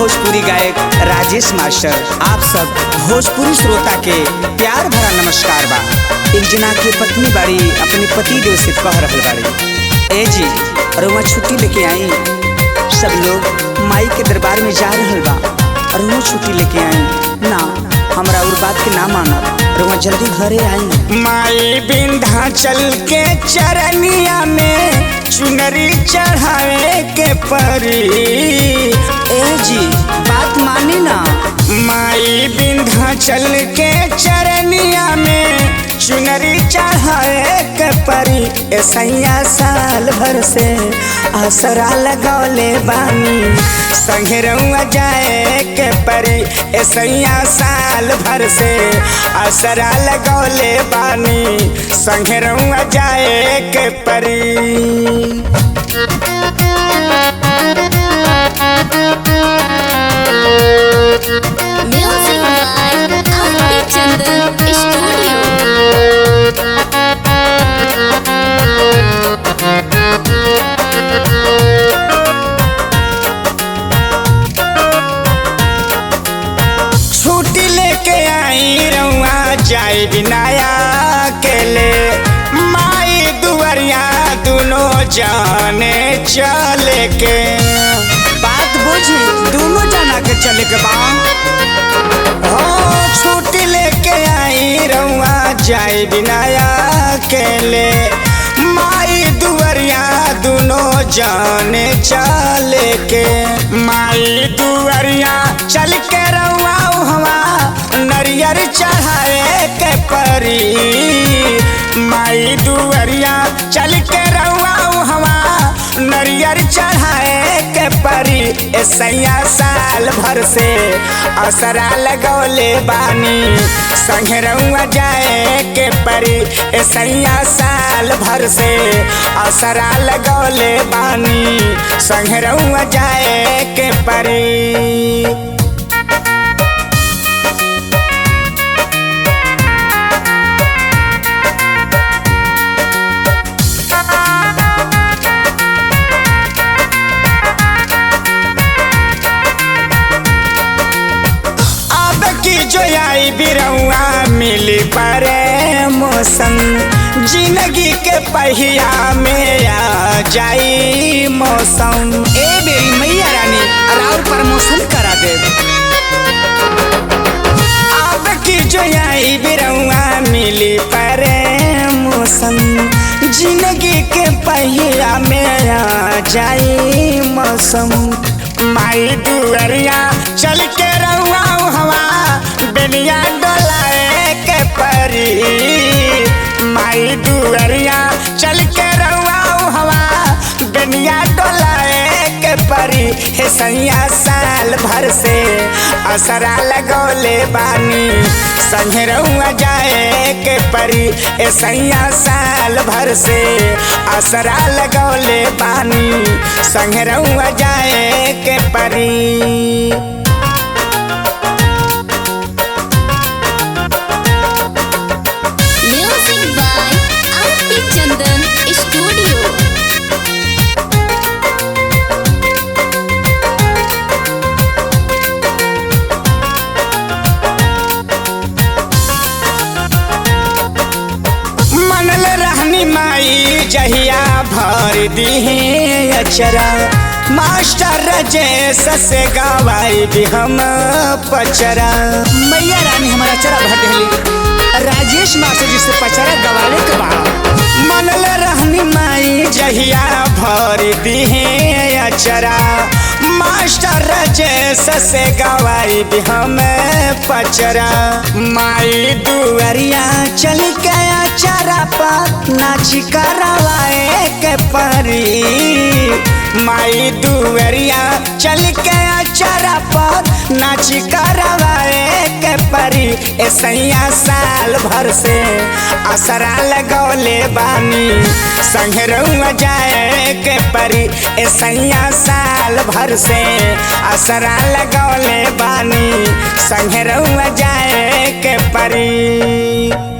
भोजपुरी गायक राजेश मास्टर आप सब भोजपुरी श्रोता के प्यार भरा नमस्कार बा। एक जना के पत्नी बाड़ी अपने पति देव से कह रहल बाड़ी, ए जी रउआ छुट्टी लेके आई। सब लोग माई के दरबार में जा रहल बा और वो छुट्टी लेके आई ना, हमरा और बात के ना मानब, रउआ जल्दी घरे आई। माई विंध्याचल के चरनिया में चुनरी चढ़ावे के परी। ए जी बात मानी ना। माई विंध्याचल के चरनिया में चुनरी चढ़ावे के परी। ऐसैया साल भर से आसरा लगौले बानी, संगे रउआ जाए के परी। ऐसैया साल भर से आसरा लगौले बानी, संगे रउआ जाए के परी। Music by R.P. Chandan Studio. छुट्टी लेके आई रउआ जाए बिनाया के ले। माई दुवरिया दोनों जाने चले के। बात बुझी, दोनों जना के चले के बा। हो छुट्टी लेके आई रउआ जाए बिनाया के ले। माई दुवरिया दोनों जाने चले के। माई दुवरिया चल के रउआ हवा नरियर चढ़ाए के परी। माई दुवरिया चल के रउआ हवा नरियर चढ़ाए के परी। ऐसैया साल भर से असरा लगौले बानी, संगे रउआ जाए के परी। ऐसैया साल भर से असरा लगौले बानी, संगे रउआ जाए के परी। जो आई बिरउआ मिली परे मौसम, जिंदगी के पहिया में आ जाई मौसम। ए बेरी मैया रानी और प्रमोशन करा दे। अब की जो आई बिरउआ मिली परे मौसम, जिंदगी के पहिया में आ जाई मौसम। माई दुअरिया चल के रउआ हवा बेनिया डोलाए के परी। माई दुअरिया चल के रउआ हवा बेनिया डोलाए के परी। हे सैया साल भर से असरा लगौले बानी, संगे रउआ जाए के परी। ए सैया साल भर से असरा लगौले बानी, संगे रउआ जाए के परी। Music by R.P. Chandan Studio. मनल रहनी माई जहिया भर दी अचरा। मास्टर रजेश से गवाई भी हम पचरा। मैया रानी हमारा चरा भर देली, राजेश मास्टर जी से पचरा गवाले के बा। मनल रहनी माई जहिया भर दी अचरा। मास्टर रजेश से गवाई भी हम पचरा। माई दुअरिया चल के अचरा पर नाची करवाए के परी। माई दुअरिया चल के अचरा पर नाची करवाए के परी। ऐसैया साल भर से असरा लगौले बानी, संगे रउआ जाए के परी। ऐसैया साल भर से असरा लगौले बानी, संगे रउआ जाए के परी।